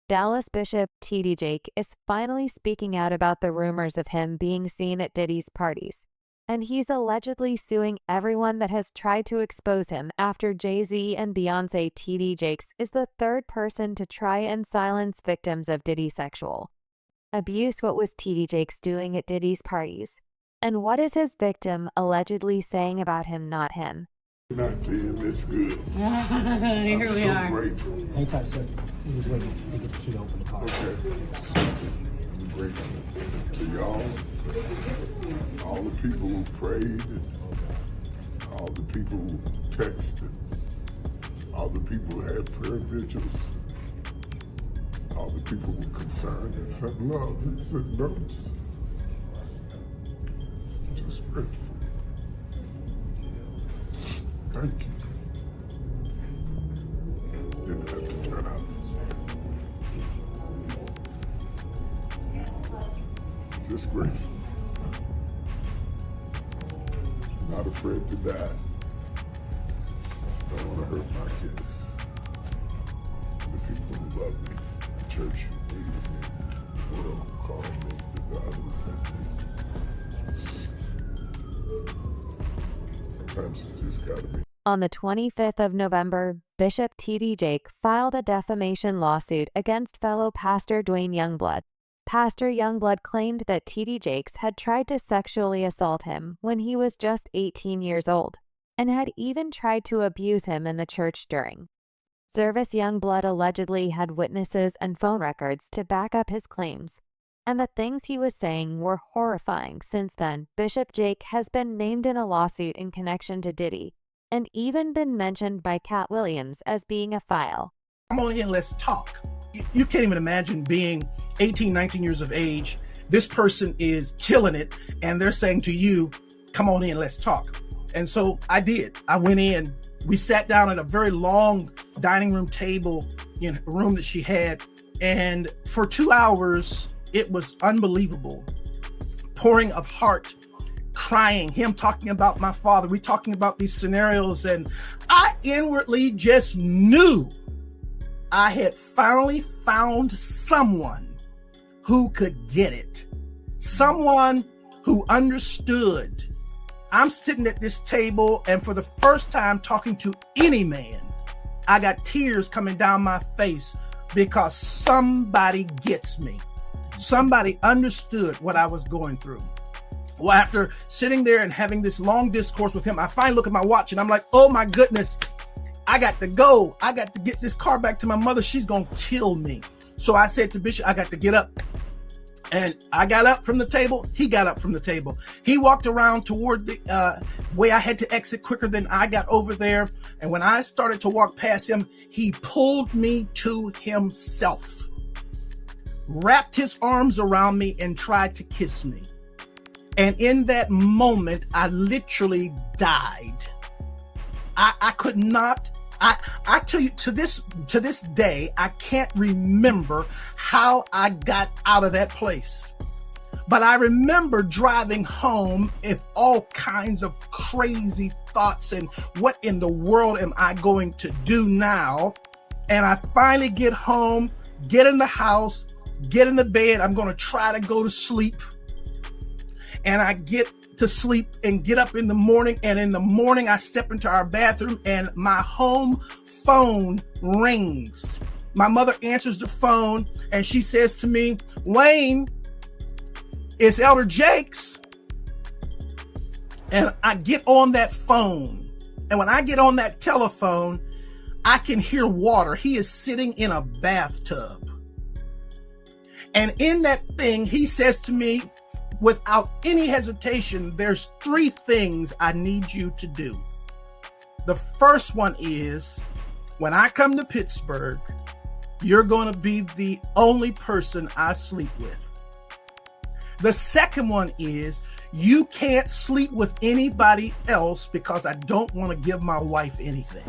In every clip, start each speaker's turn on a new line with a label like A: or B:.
A: Dallas Bishop T.D. Jake is finally speaking out about the rumors of him being seen at Diddy's parties, and he's allegedly suing everyone that has tried to expose him after Jay-Z and Beyonce. T.D. Jakes is the third person to try and silence victims of Diddy sexual abuse. What was T.D. Jakes doing at Diddy's parties? And what is his victim allegedly saying about him, not him?
B: Not doing this good.
C: Here we are.
B: Grateful.
D: Hang tight, sir. He was waiting to get the key to open the car.
B: Okay. I'm grateful to y'all, all the people who prayed, all the people who texted, all the people who had prayer vigils, all the people who were concerned and sent love and sent notes. Just grateful. Thank you. Didn't have to turn out this way. Just grateful. Not afraid to die. Don't want to hurt my kids. The people who love me, the church who needs me, the world who called me, the God who sent me. Sometimes it just gotta be.
A: On the 25th of November, Bishop T.D. Jake filed a defamation lawsuit against fellow pastor Dwayne Youngblood. Pastor Youngblood claimed that T.D. Jakes had tried to sexually assault him when he was just 18 years old, and had even tried to abuse him in the church during service. Youngblood allegedly had witnesses and phone records to back up his claims, and the things he was saying were horrifying. Since then, Bishop Jake has been named in a lawsuit in connection to Diddy, and even been mentioned by Cat Williams as being a file.
E: Come on in, let's talk. You can't even imagine being 18, 19 years of age. This person is killing it, and they're saying to you, come on in, let's talk. And so I did. I went in. We sat down at a very long dining room table in a room that she had, and for 2 hours, it was unbelievable. Pouring of heart, crying, him talking about my father, we talking about these scenarios, and I inwardly just knew I had finally found someone who could get it, someone who understood. I'm sitting at this table, and for the first time talking to any man, I got tears coming down my face because somebody gets me. Somebody understood what I was going through. Well, after sitting there and having this long discourse with him, I finally look at my watch and I'm like, oh my goodness, I got to go. I got to get this car back to my mother. She's going to kill me. So I said to Bishop, I got to get up. And I got up from the table. He got up from the table. He walked around toward the way I had to exit quicker than I got over there. And when I started to walk past him, he pulled me to himself, wrapped his arms around me and tried to kiss me. And in that moment, I literally died. I could not, I tell you, to this day, I can't remember how I got out of that place. But I remember driving home with all kinds of crazy thoughts and what in the world am I going to do now? And I finally get home, get in the house, get in the bed. I'm going to try to go to sleep. And I get to sleep and get up in the morning. And in the morning, I step into our bathroom and my home phone rings. My mother answers the phone and she says to me, Wayne, it's Elder Jakes. And I get on that phone. And when I get on that telephone, I can hear water. He is sitting in a bathtub. And in that thing, he says to me, without any hesitation, there's 3 things I need you to do. The first one is, when I come to Pittsburgh, you're going to be the only person I sleep with. The second one is, you can't sleep with anybody else because I don't want to give my wife anything.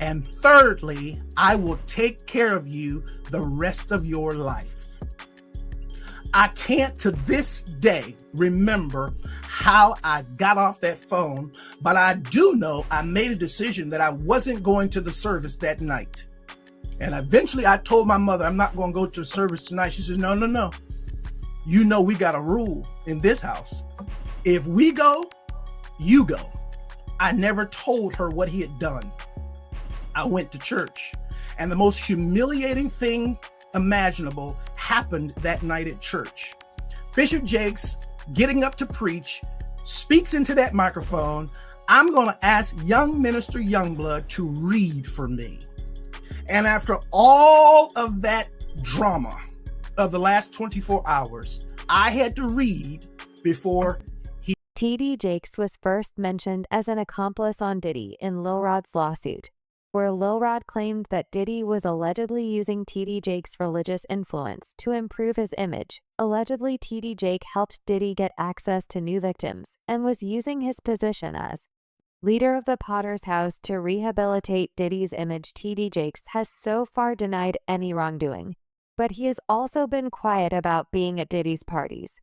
E: And thirdly, I will take care of you the rest of your life. I can't to this day remember how I got off that phone, but I do know I made a decision that I wasn't going to the service that night. And eventually I told my mother, I'm not going to go to a service tonight. She says, no, no, no. You know, we got a rule in this house. If we go, you go. I never told her what he had done. I went to church, and the most humiliating thing imaginable happened that night at church. Bishop Jakes, getting up to preach, speaks into that microphone. I'm going to ask young minister Youngblood to read for me. And after all of that drama of the last 24 hours, I had to read before
A: T.D. Jakes was first mentioned as an accomplice on Diddy in Lil Rod's lawsuit, where Lil Rod claimed that Diddy was allegedly using T.D. Jake's religious influence to improve his image. Allegedly, T.D. Jake helped Diddy get access to new victims and was using his position as leader of the Potter's House to rehabilitate Diddy's image. T.D. Jakes has so far denied any wrongdoing, but he has also been quiet about being at Diddy's parties.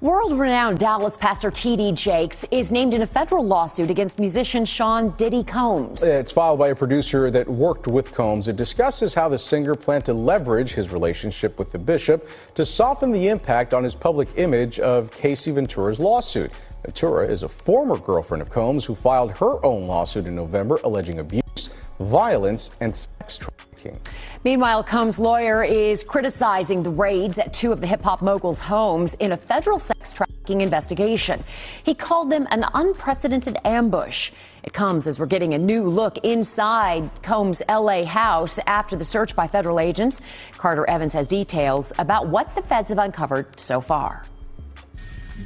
F: World-renowned Dallas pastor T.D. Jakes is named in a federal lawsuit against musician Sean Diddy Combs.
G: It's filed by a producer that worked with Combs. It discusses how the singer planned to leverage his relationship with the bishop to soften the impact on his public image of Casey Ventura's lawsuit. Ventura is a former girlfriend of Combs who filed her own lawsuit in November alleging abuse, violence, and sex trafficking.
F: Meanwhile, Combs' lawyer is criticizing the raids at two of the hip-hop mogul's homes in a federal sex trafficking investigation. He called them an unprecedented ambush. It comes as we're getting a new look inside Combs' L.A. house after the search by federal agents. Carter Evans has details about what the feds have uncovered so far.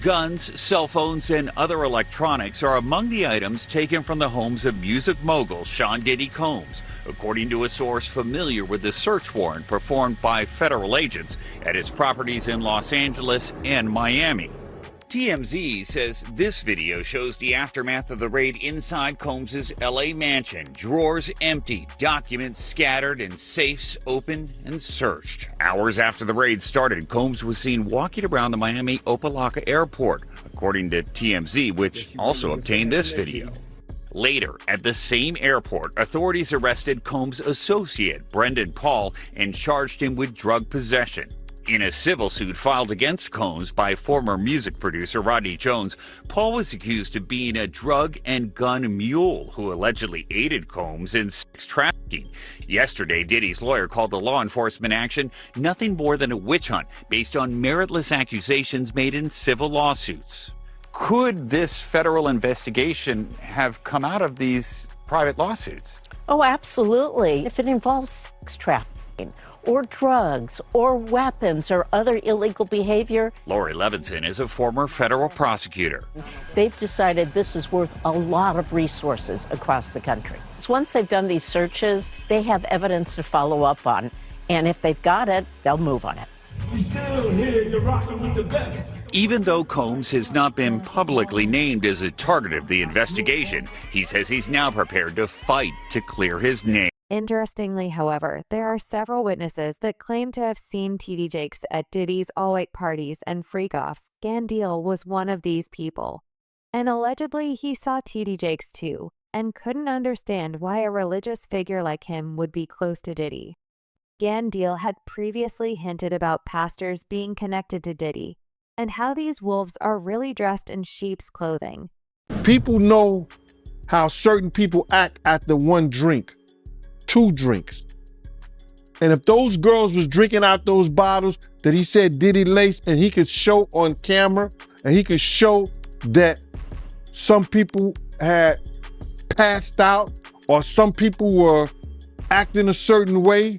H: Guns, cell phones, and other electronics are among the items taken from the homes of music mogul Sean Diddy Combs, according to a source familiar with the search warrant performed by federal agents at his properties in Los Angeles and Miami. TMZ says this video shows the aftermath of the raid inside Combs' LA mansion. Drawers empty, documents scattered, and safes opened and searched. Hours after the raid started, Combs was seen walking around the Miami Opa-locka airport, according to TMZ, which also obtained this video. Later, at the same airport, authorities arrested Combs' associate, Brendan Paul, and charged him with drug possession. In a civil suit filed against Combs by former music producer Rodney Jones, Paul was accused of being a drug and gun mule who allegedly aided Combs in sex trafficking. Yesterday, Diddy's lawyer called the law enforcement action nothing more than a witch hunt based on meritless accusations made in civil lawsuits. Could this federal investigation have come out of these private lawsuits?
I: Oh, absolutely. If it involves sex trafficking, or drugs, or weapons, or other illegal behavior.
H: Lori Levinson is a former federal prosecutor.
I: They've decided this is worth a lot of resources across the country. So once they've done these searches, they have evidence to follow up on. And if they've got it, they'll move on it.
J: We still here, you're rocking with the best.
H: Even though Combs has not been publicly named as a target of the investigation, he says he's now prepared to fight to clear his name.
A: Interestingly, however, there are several witnesses that claim to have seen T.D. Jakes at Diddy's all-white parties and freak-offs. Gandil was one of these people. And allegedly, he saw T.D. Jakes too, and couldn't understand why a religious figure like him would be close to Diddy. Gandil had previously hinted about pastors being connected to Diddy, and how these wolves are really dressed in sheep's clothing.
K: People know how certain people act after one drink. 2 drinks. And if those girls was drinking out those bottles that he said Diddy laced, and he could show on camera, and he could show that some people had passed out, or some people were acting a certain way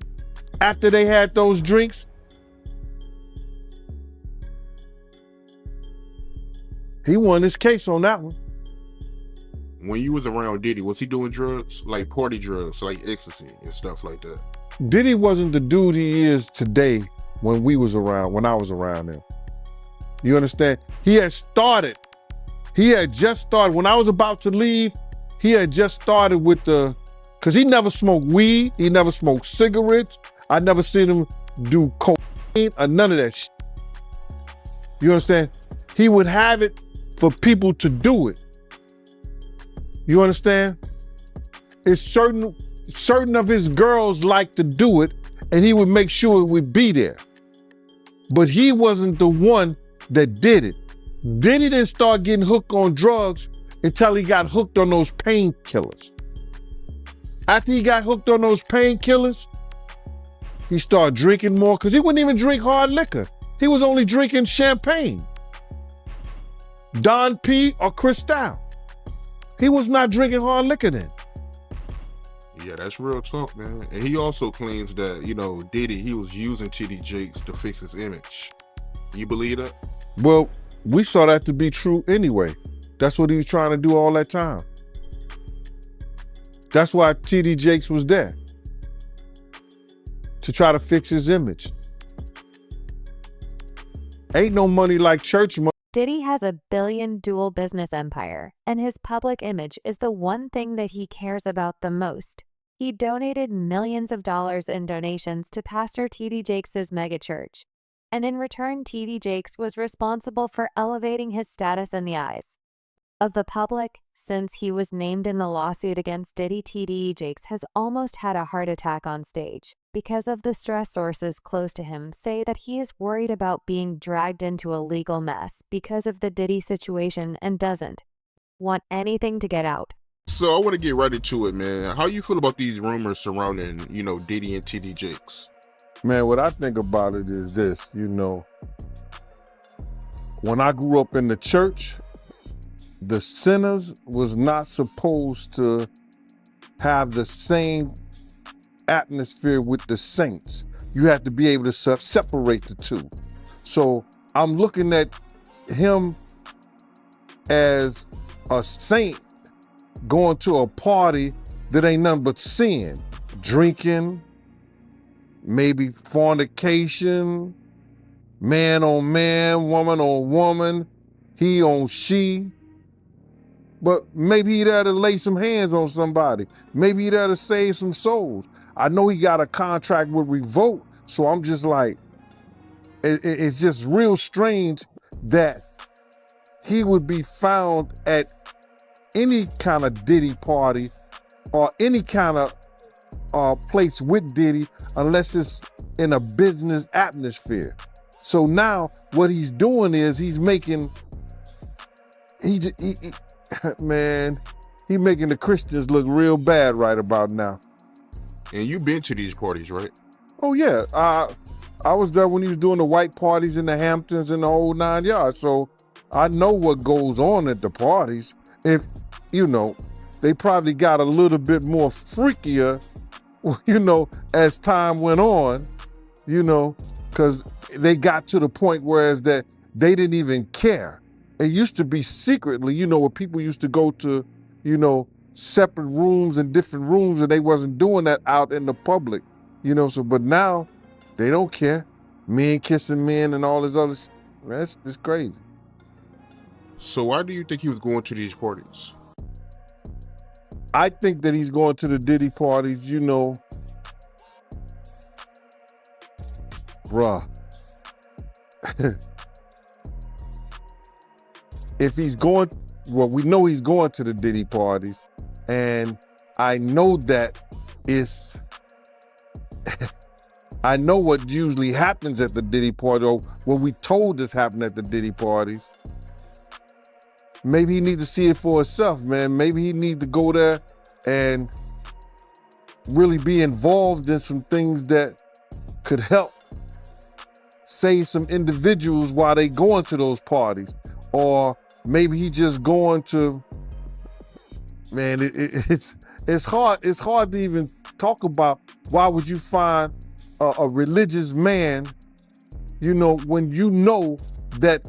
K: after they had those drinks, he won his case on that one.
L: When you was around Diddy, was he doing drugs, like party drugs, like ecstasy and stuff like that?
K: Diddy wasn't the dude he is today when I was around him. You understand? He had just started, when I was about to leave, he had just started with because he never smoked weed, he never smoked cigarettes, I never seen him do cocaine or none of that shit. You understand? He would have it for people to do it. You understand? It's certain certain of his girls liked to do it, and he would make sure it would be there. But he wasn't the one that did it. Diddy didn't start getting hooked on drugs until he got hooked on those painkillers. After he got hooked on those painkillers, he started drinking more, because he wouldn't even drink hard liquor. He was only drinking champagne, Don P or Cristal. He was not drinking hard liquor then.
L: Yeah, that's real talk, man. And he also claims that, Diddy, he was using T.D. Jakes to fix his image. You believe that?
K: Well, we saw that to be true anyway. That's what he was trying to do all that time. That's why T.D. Jakes was there, to try to fix his image. Ain't no money like church money.
A: Diddy has a billion dual business empire, and his public image is the one thing that he cares about the most. He donated millions of dollars in donations to Pastor T.D. Jakes' megachurch, and in return, T.D. Jakes was responsible for elevating his status in the eyes of the public. Since he was named in the lawsuit against Diddy, T.D. Jakes has almost had a heart attack on stage because of the stress. Sources close to him say that he is worried about being dragged into a legal mess because of the Diddy situation and doesn't want anything to get out.
L: So I want to get right into it, man. How you feel about these rumors surrounding, Diddy and T.D. Jakes?
K: Man, what I think about it is this, when I grew up in the church, the sinners was not supposed to have the same atmosphere with the saints. You have to be able to separate the two. So I'm looking at him as a saint going to a party that ain't nothing but sin, drinking, maybe fornication, man on man, woman on woman, he on she. But maybe he'd have to lay some hands on somebody. Maybe he'd have to save some souls. I know he got a contract with Revolt, so I'm just like, it's just real strange that he would be found at any kind of Diddy party or any kind of place with Diddy unless it's in a business atmosphere. So now what he's doing is he's making, man, he making the Christians look real bad right about now.
L: And you've been to these parties, right?
K: Oh yeah, I was there when he was doing the white parties in the Hamptons and the whole 9 yards. So I know what goes on at the parties. If, they probably got a little bit more freakier, as time went on, because they got to the point whereas that they didn't even care. It used to be secretly, where people used to go to, separate rooms and different rooms, and they wasn't doing that out in the public, but now they don't care. Men kissing men and all this other, that's just crazy.
L: So why do you think he was going to these parties?
K: I think that he's going to the Diddy parties, bruh. If he's going, well, we know he's going to the Diddy parties, and I know that it's, I know what usually happens at the Diddy party, or what we told us happened at the Diddy parties. Maybe he need to see it for himself, man. Maybe he need to go there and really be involved in some things that could help save some individuals while they going to those parties. Or maybe he just going to, man, it's hard to even talk about. Why would you find a religious man, when you know that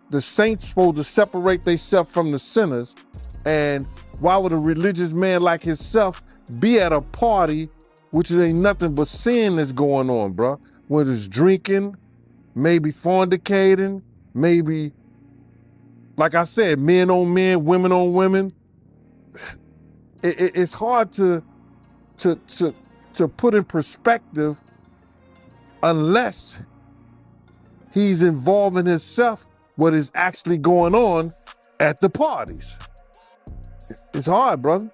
K: the saints supposed to separate themselves from the sinners, and why would a religious man like himself be at a party which ain't nothing but sin that's going on, bro? Whether it's drinking, maybe fornicating, maybe, like I said, men on men, women on women. It's hard to put in perspective unless he's involving himself what is actually going on at the parties. It's hard, brother.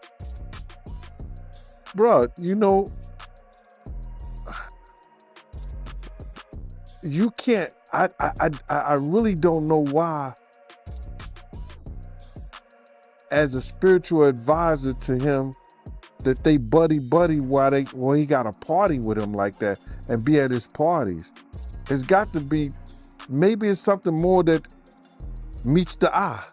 K: bruh, you know, you can't. I really don't know why. As a spiritual advisor to him, that they buddy while he got a party with him like that and be at his parties. It's got to be, maybe it's something more that meets the eye.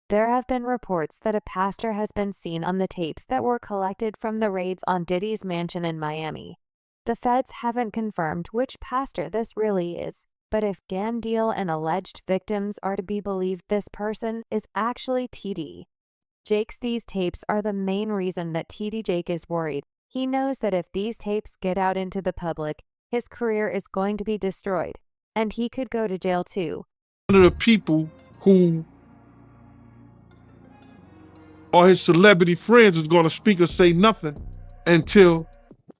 A: There have been reports that a pastor has been seen on the tapes that were collected from the raids on Diddy's mansion in Miami. The feds haven't confirmed which pastor this really is, but if Gan Deal and alleged victims are to be believed, this person is actually TD Jakes. These tapes are the main reason that TD Jake is worried. He knows that if these tapes get out into the public, his career is going to be destroyed, and he could go to jail too.
K: One of the people who are his celebrity friends is going to speak or say nothing until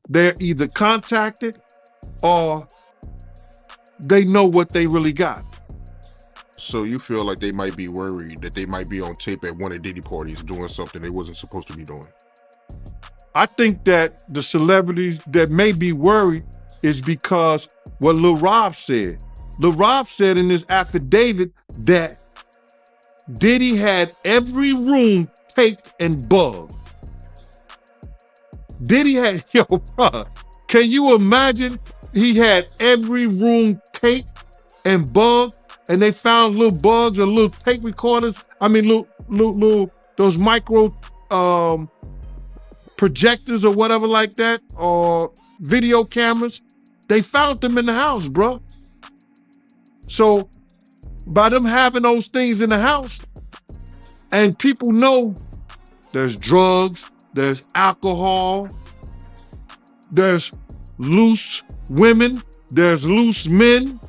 K: they're either contacted or they know what they really got.
L: So you feel like they might be worried that they might be on tape at one of Diddy parties doing something they wasn't supposed to be doing?
K: I think that the celebrities that may be worried is because what Lil Rob said. Lil Rob said in his affidavit that Diddy had every room taped and bugged. Diddy had, yo, bro, can you imagine? He had every room taped and bugged, and they found little bugs and little tape recorders. I mean, little those micro projectors or whatever like that, or video cameras. They found them in the house, bro. So by them having those things in the house, and people know there's drugs, there's alcohol, there's loose women, there's loose men,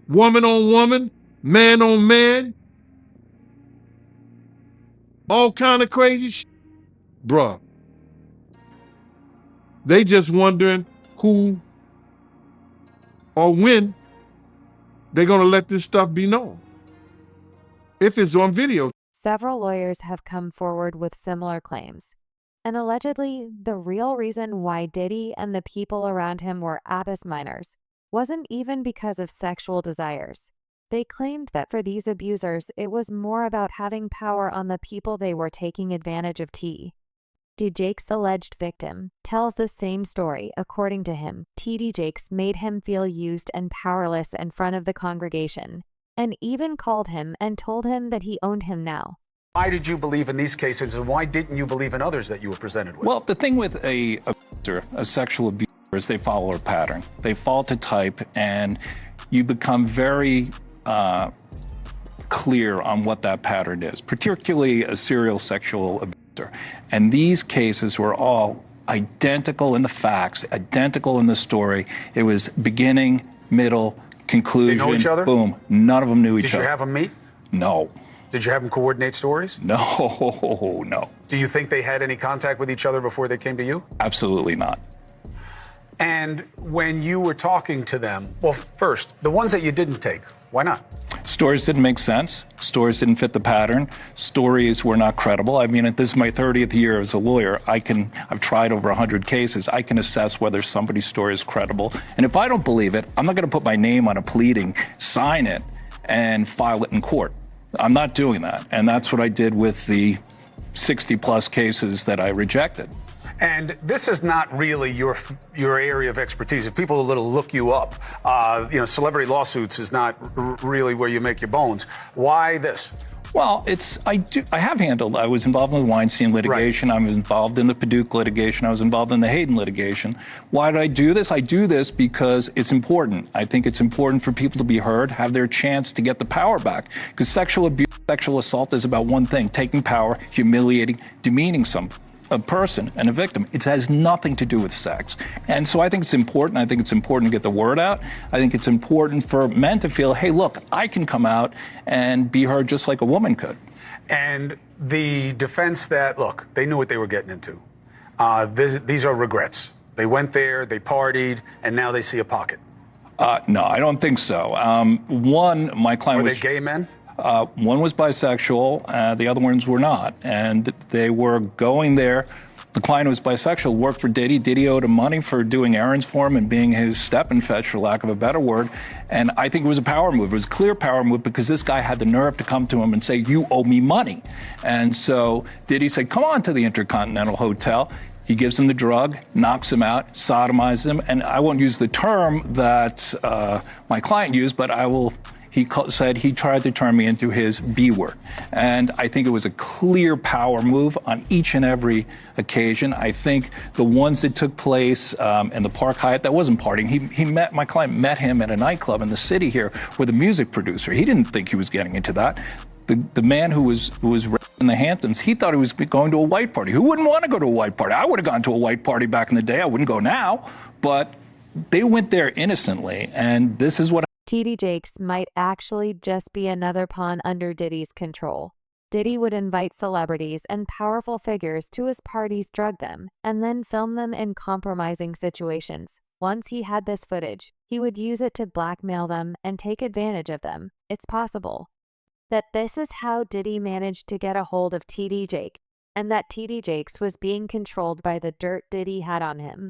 K: woman on woman, man on man, all kind of crazy shit. Bruh, they just wondering who or when they're gonna let this stuff be known, if it's on video.
A: Several lawyers have come forward with similar claims. And allegedly, the real reason why Diddy and the people around him were abyss minors wasn't even because of sexual desires. They claimed that for these abusers, it was more about having power on the people they were taking advantage of. TD Jakes' alleged victim tells the same story. According to him, TD Jakes made him feel used and powerless in front of the congregation, and even called him and told him that he owned him now.
M: Why did you believe in these cases, and why didn't you believe in others that you were presented with?
N: Well, the thing with a sexual abuser is they follow a pattern. They fall to type, and you become very clear on what that pattern is, particularly a serial sexual abuser. And these cases were all identical in the facts, identical in the story. It was beginning, middle, conclusion.
M: They know each other?
N: Boom. None of them knew each other.
M: Did you have them meet?
N: No.
M: Did you have them coordinate stories?
N: No, no.
M: Do you think they had any contact with each other before they came to you?
N: Absolutely not.
M: And when you were talking to them, well, first, the ones that you didn't take, why not?
N: Stories didn't make sense. Stories didn't fit the pattern. Stories were not credible. I mean, this is my 30th year as a lawyer. I've tried over 100 cases. I can assess whether somebody's story is credible. And if I don't believe it, I'm not going to put my name on a pleading, sign it, and file it in court. I'm not doing that. And that's what I did with the 60-plus cases that I rejected.
M: And this is not really your area of expertise. If people look you up, celebrity lawsuits is not really where you make your bones. Why this?
N: Well, I was involved in the Weinstein litigation. Right. I was involved in the Paducah litigation. I was involved in the Hayden litigation. Why did I do this? I do this because it's important. I think it's important for people to be heard, have their chance to get the power back. Because sexual abuse, sexual assault is about one thing: taking power, humiliating, demeaning a person and a victim. It has nothing to do with sex. And so I think it's important. I think it's important to get the word out. I think it's important for men to feel, hey, look, I can come out and be heard just like a woman could.
M: And the defense that, look, they knew what they were getting into. These are regrets. They went there, they partied, and now they see a pocket.
N: No, I don't think so. My client
M: Were
N: was...
M: they gay men?
N: One was bisexual, the other ones were not. And they were going there. The client who was bisexual worked for Diddy. Diddy owed him money for doing errands for him and being his step and fetch, for lack of a better word. And I think it was a power move. It was a clear power move because this guy had the nerve to come to him and say, "You owe me money." And so Diddy said, "Come on to the Intercontinental Hotel." He gives him the drug, knocks him out, sodomizes him. And I won't use the term that my client used, but I will. He said he tried to turn me into his B word. And I think it was a clear power move on each and every occasion. I think the ones that took place in the Park Hyatt, that wasn't partying. My client met him at a nightclub in the city here with a music producer. He didn't think he was getting into that. The man who was in the Hamptons, he thought he was going to a white party. Who wouldn't want to go to a white party? I would have gone to a white party back in the day. I wouldn't go now. But they went there innocently. And this is what
A: TD Jakes might actually just be another pawn under Diddy's control. Diddy would invite celebrities and powerful figures to his parties, drug them, and then film them in compromising situations. Once he had this footage, he would use it to blackmail them and take advantage of them. It's possible that this is how Diddy managed to get a hold of TD Jake, and that TD Jakes was being controlled by the dirt Diddy had on him.